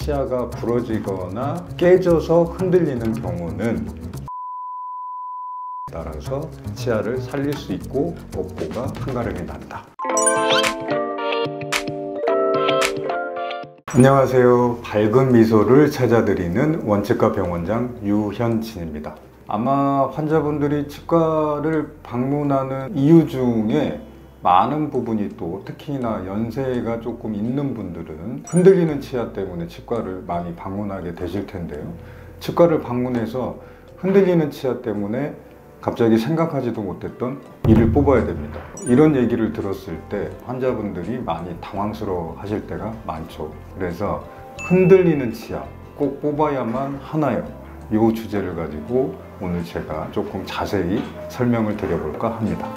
치아가 부러지거나 깨져서 흔들리는 경우는 따라서 치아를 살릴 수 있고 업보가 한가름이 난다. 안녕하세요. 밝은 미소를 찾아드리는 원치과 병원장 유현진입니다. 아마 환자분들이 치과를 방문하는 이유 중에 많은 부분이 또 특히나 연세가 조금 있는 분들은 흔들리는 치아 때문에 치과를 많이 방문하게 되실 텐데요. 치과를 방문해서 흔들리는 치아 때문에 갑자기 생각하지도 못했던 이를 뽑아야 됩니다. 이런 얘기를 들었을 때 환자분들이 많이 당황스러워 하실 때가 많죠. 그래서 흔들리는 치아 꼭 뽑아야만 하나요? 이 주제를 가지고 오늘 제가 조금 자세히 설명을 드려볼까 합니다.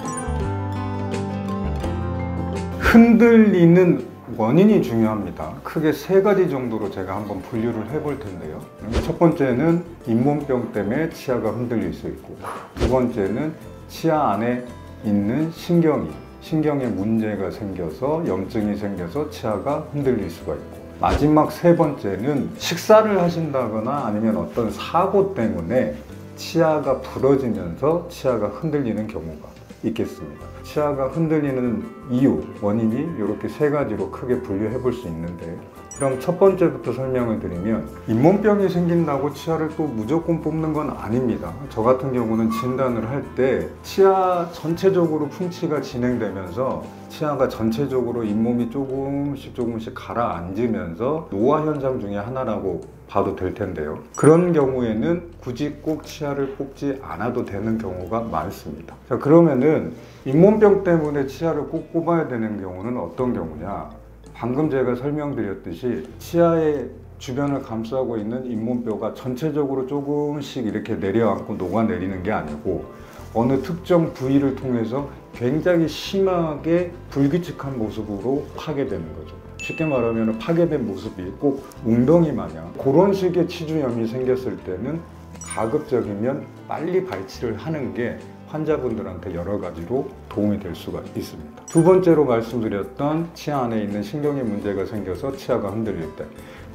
흔들리는 원인이 중요합니다. 크게 세 가지 정도로 제가 한번 분류를 해볼 텐데요. 첫 번째는 잇몸병 때문에 치아가 흔들릴 수 있고, 두 번째는 치아 안에 있는 신경에 문제가 생겨서 염증이 생겨서 치아가 흔들릴 수가 있고, 마지막 세 번째는 식사를 하신다거나 아니면 어떤 사고 때문에 치아가 부러지면서 치아가 흔들리는 경우가 있겠습니다. 치아가 흔들리는 이유, 원인이 이렇게 세 가지로 크게 분류해 볼 수 있는데, 그럼 첫 번째부터 설명을 드리면, 잇몸병이 생긴다고 치아를 또 무조건 뽑는 건 아닙니다. 저 같은 경우는 진단을 할 때 치아 전체적으로 풍치가 진행되면서 치아가 전체적으로 잇몸이 조금씩 가라앉으면서 노화 현상 중에 하나라고 봐도 될 텐데요. 그런 경우에는 굳이 꼭 치아를 뽑지 않아도 되는 경우가 많습니다. 자, 그러면은 잇몸병 때문에 치아를 꼭 뽑아야 되는 경우는 어떤 경우냐? 방금 제가 설명드렸듯이 치아의 주변을 감싸고 있는 잇몸뼈가 전체적으로 조금씩 이렇게 내려앉고 녹아내리는 게 아니고 어느 특정 부위를 통해서 굉장히 심하게 불규칙한 모습으로 파괴되는 거죠. 쉽게 말하면 파괴된 모습이 꼭 웅덩이 마냥 그런 식의 치주염이 생겼을 때는 가급적이면 빨리 발치를 하는 게 환자분들한테 여러 가지로 도움이 될 수가 있습니다. 두 번째로 말씀드렸던 치아 안에 있는 신경에 문제가 생겨서 치아가 흔들릴 때,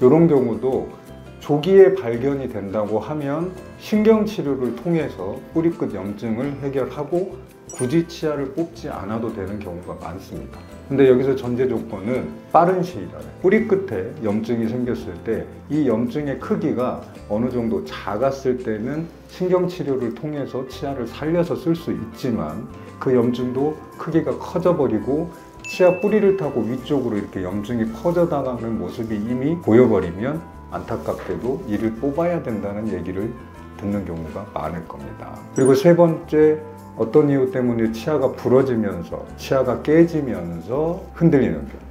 이런 경우도 조기에 발견이 된다고 하면 신경치료를 통해서 뿌리끝 염증을 해결하고 굳이 치아를 뽑지 않아도 되는 경우가 많습니다. 근데 여기서 전제 조건은 빠른 시일 안에 뿌리 끝에 염증이 생겼을 때 이 염증의 크기가 어느 정도 작았을 때는 신경치료를 통해서 치아를 살려서 쓸 수 있지만, 그 염증도 크기가 커져버리고 치아 뿌리를 타고 위쪽으로 이렇게 염증이 퍼져나가는 모습이 이미 보여버리면 안타깝게도 이를 뽑아야 된다는 얘기를 듣는 경우가 많을 겁니다. 그리고 세 번째, 어떤 이유 때문에 치아가 부러지면서 치아가 깨지면서 흔들리는 경우,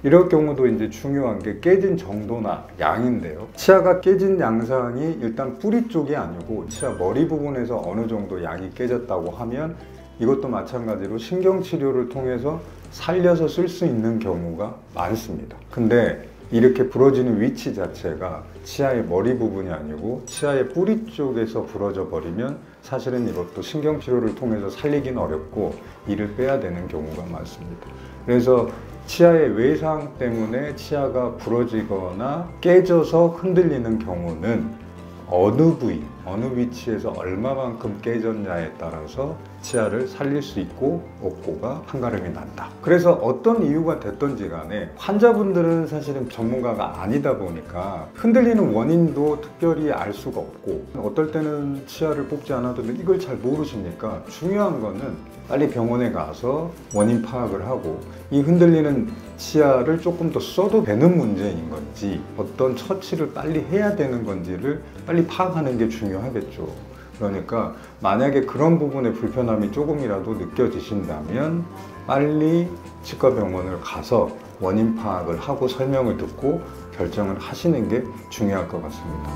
이럴 경우도 이제 중요한 게 깨진 정도나 양인데요. 치아가 깨진 양상이 일단 뿌리 쪽이 아니고 치아 머리 부분에서 어느 정도 양이 깨졌다고 하면 이것도 마찬가지로 신경치료를 통해서 살려서 쓸 수 있는 경우가 많습니다. 근데 이렇게 부러지는 위치 자체가 치아의 머리 부분이 아니고 치아의 뿌리 쪽에서 부러져 버리면 사실은 이것도 신경치료를 통해서 살리긴 어렵고 이를 빼야 되는 경우가 많습니다. 그래서 치아의 외상 때문에 치아가 부러지거나 깨져서 흔들리는 경우는 어느 부위, 어느 위치에서 얼마만큼 깨졌냐에 따라서 치아를 살릴 수 있고 업보가 한가름이 난다. 그래서 어떤 이유가 됐던지 간에 환자분들은 사실은 전문가가 아니다 보니까 흔들리는 원인도 특별히 알 수가 없고, 어떨 때는 치아를 뽑지 않아도 이걸 잘 모르시니까 중요한 거는 빨리 병원에 가서 원인 파악을 하고 이 흔들리는 치아를 조금 더 써도 되는 문제인 건지 어떤 처치를 빨리 해야 되는 건지를 빨리 파악하는 게 중요하겠죠. 그러니까 만약에 그런 부분에 불편함이 조금이라도 느껴지신다면 빨리 치과 병원을 가서 원인 파악을 하고 설명을 듣고 결정을 하시는 게 중요할 것 같습니다.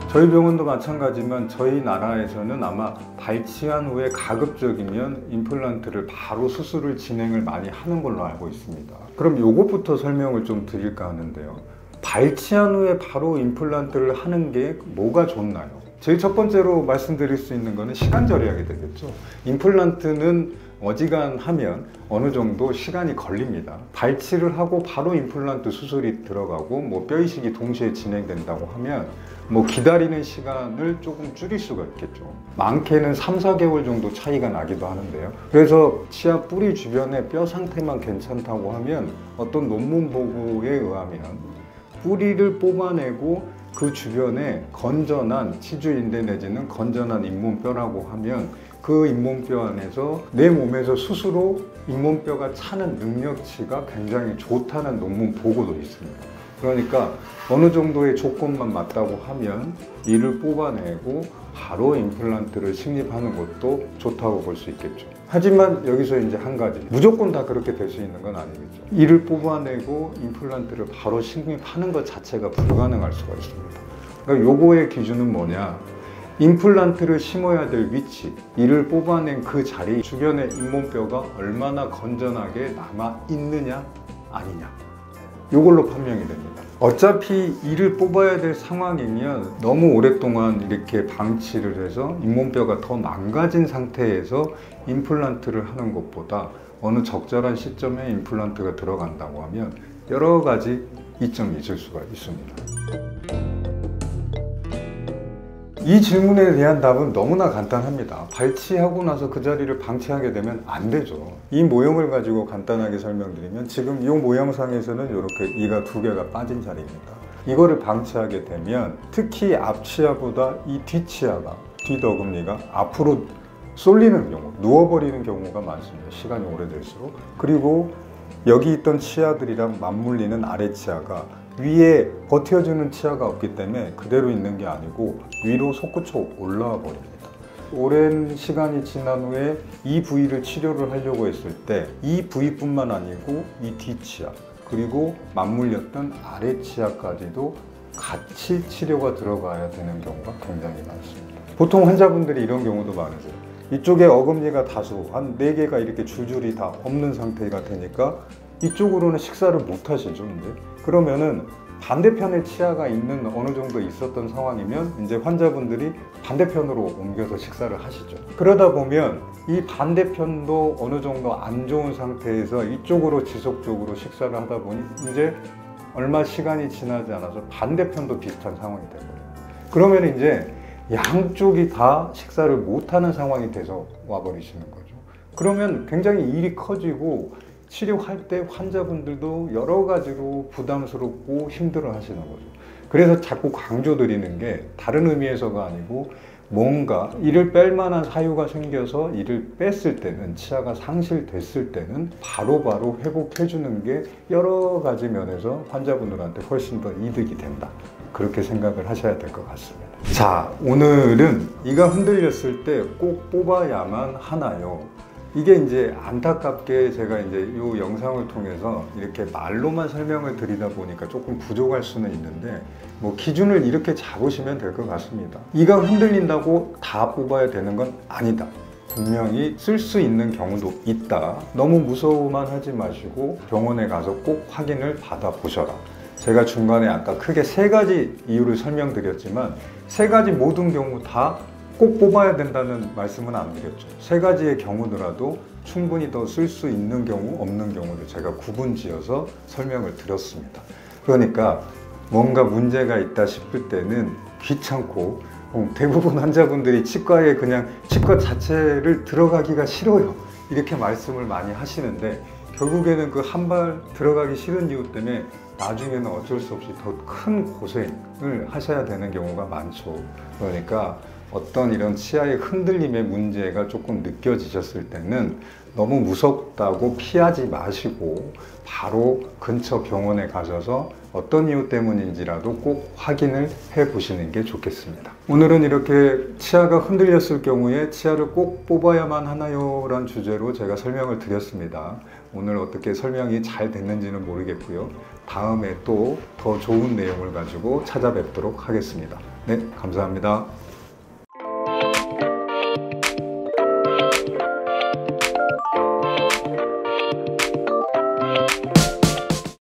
저희 병원도 마찬가지지만 저희 나라에서는 아마 발치한 후에 가급적이면 임플란트를 바로 수술을 진행을 많이 하는 걸로 알고 있습니다. 그럼 요것부터 설명을 좀 드릴까 하는데요. 발치한 후에 바로 임플란트를 하는 게 뭐가 좋나요? 제일 첫 번째로 말씀드릴 수 있는 거는 시간 절약이 되겠죠. 임플란트는 어지간하면 어느 정도 시간이 걸립니다. 발치를 하고 바로 임플란트 수술이 들어가고 뭐 뼈 이식이 동시에 진행된다고 하면 뭐 기다리는 시간을 조금 줄일 수가 있겠죠. 많게는 3-4개월 정도 차이가 나기도 하는데요. 그래서 치아 뿌리 주변의 뼈 상태만 괜찮다고 하면 어떤 논문 보고에 의하면 뿌리를 뽑아내고 그 주변에 건전한 치주인대 내지는 건전한 잇몸뼈라고 하면 그 잇몸뼈 안에서 내 몸에서 스스로 잇몸뼈가 차는 능력치가 굉장히 좋다는 논문 보고도 있습니다. 그러니까 어느 정도의 조건만 맞다고 하면 이를 뽑아내고 바로 임플란트를 식립하는 것도 좋다고 볼 수 있겠죠. 하지만 여기서 이제 한 가지, 무조건 다 그렇게 될 수 있는 건 아니겠죠. 이를 뽑아내고 임플란트를 바로 식립하는 것 자체가 불가능할 수가 있습니다. 그러니까 요거의 기준은 뭐냐, 임플란트를 심어야 될 위치, 이를 뽑아낸 그 자리 주변의 잇몸뼈가 얼마나 건전하게 남아 있느냐 아니냐, 요걸로 판명이 됩니다. 어차피 이를 뽑아야 될 상황이면 너무 오랫동안 이렇게 방치를 해서 잇몸뼈가 더 망가진 상태에서 임플란트를 하는 것보다 어느 적절한 시점에 임플란트가 들어간다고 하면 여러 가지 이점이 있을 수가 있습니다. 이 질문에 대한 답은 너무나 간단합니다. 발치하고 나서 그 자리를 방치하게 되면 안 되죠. 이 모형을 가지고 간단하게 설명드리면 지금 이 모양상에서는 이렇게 이가 2개가 빠진 자리입니다. 이거를 방치하게 되면 특히 앞치아보다 이 뒷치아가, 뒷어금니가 앞으로 쏠리는 경우, 누워버리는 경우가 많습니다. 시간이 오래될수록. 그리고 여기 있던 치아들이랑 맞물리는 아래치아가 위에 버텨주는 치아가 없기 때문에 그대로 있는 게 아니고 위로 솟구쳐 올라와 버립니다. 오랜 시간이 지난 후에 이 부위를 치료를 하려고 했을 때 이 부위뿐만 아니고 이 뒷치아 그리고 맞물렸던 아래치아까지도 같이 치료가 들어가야 되는 경우가 굉장히 많습니다. 보통 환자분들이 이런 경우도 많으세요. 이쪽에 어금니가 다수 한 4개가 이렇게 줄줄이 다 없는 상태가 되니까 이쪽으로는 식사를 못 하시죠. 그러면은 반대편에 치아가 있는 어느 정도 있었던 상황이면 이제 환자분들이 반대편으로 옮겨서 식사를 하시죠. 그러다 보면 이 반대편도 어느 정도 안 좋은 상태에서 이쪽으로 지속적으로 식사를 하다 보니 이제 얼마 시간이 지나지 않아서 반대편도 비슷한 상황이 되거든요. 그러면 이제 양쪽이 다 식사를 못하는 상황이 돼서 와버리시는 거죠. 그러면 굉장히 일이 커지고 치료할 때 환자분들도 여러 가지로 부담스럽고 힘들어 하시는 거죠. 그래서 자꾸 강조드리는 게 다른 의미에서가 아니고 뭔가 이를 뺄 만한 사유가 생겨서 이를 뺐을 때는, 치아가 상실됐을 때는 바로바로 회복해 주는 게 여러 가지 면에서 환자분들한테 훨씬 더 이득이 된다. 그렇게 생각을 하셔야 될 것 같습니다. 자, 오늘은 이가 흔들렸을 때 꼭 뽑아야만 하나요? 이게 이제 안타깝게 제가 이제 이 영상을 통해서 이렇게 말로만 설명을 드리다 보니까 조금 부족할 수는 있는데 뭐 기준을 이렇게 잡으시면 될 것 같습니다. 이가 흔들린다고 다 뽑아야 되는 건 아니다. 분명히 쓸 수 있는 경우도 있다. 너무 무서워만 하지 마시고 병원에 가서 꼭 확인을 받아 보셔라. 제가 중간에 아까 크게 3가지 이유를 설명드렸지만 3가지 모든 경우 다 꼭 뽑아야 된다는 말씀은 안 드렸죠. 3가지의 경우더라도 충분히 더 쓸 수 있는 경우, 없는 경우를 제가 구분지어서 설명을 드렸습니다. 그러니까 뭔가 문제가 있다 싶을 때는 귀찮고 대부분 환자분들이 치과에 그냥 치과 자체를 들어가기가 싫어요. 이렇게 말씀을 많이 하시는데 결국에는 그 한 발 들어가기 싫은 이유 때문에 나중에는 어쩔 수 없이 더 큰 고생을 하셔야 되는 경우가 많죠. 그러니까 어떤 이런 치아의 흔들림의 문제가 조금 느껴지셨을 때는 너무 무섭다고 피하지 마시고 바로 근처 병원에 가셔서 어떤 이유 때문인지라도 꼭 확인을 해 보시는 게 좋겠습니다. 오늘은 이렇게 치아가 흔들렸을 경우에 치아를 꼭 뽑아야만 하나요? 라는 주제로 제가 설명을 드렸습니다. 오늘 어떻게 설명이 잘 됐는지는 모르겠고요. 다음에 또 더 좋은 내용을 가지고 찾아뵙도록 하겠습니다. 네, 감사합니다.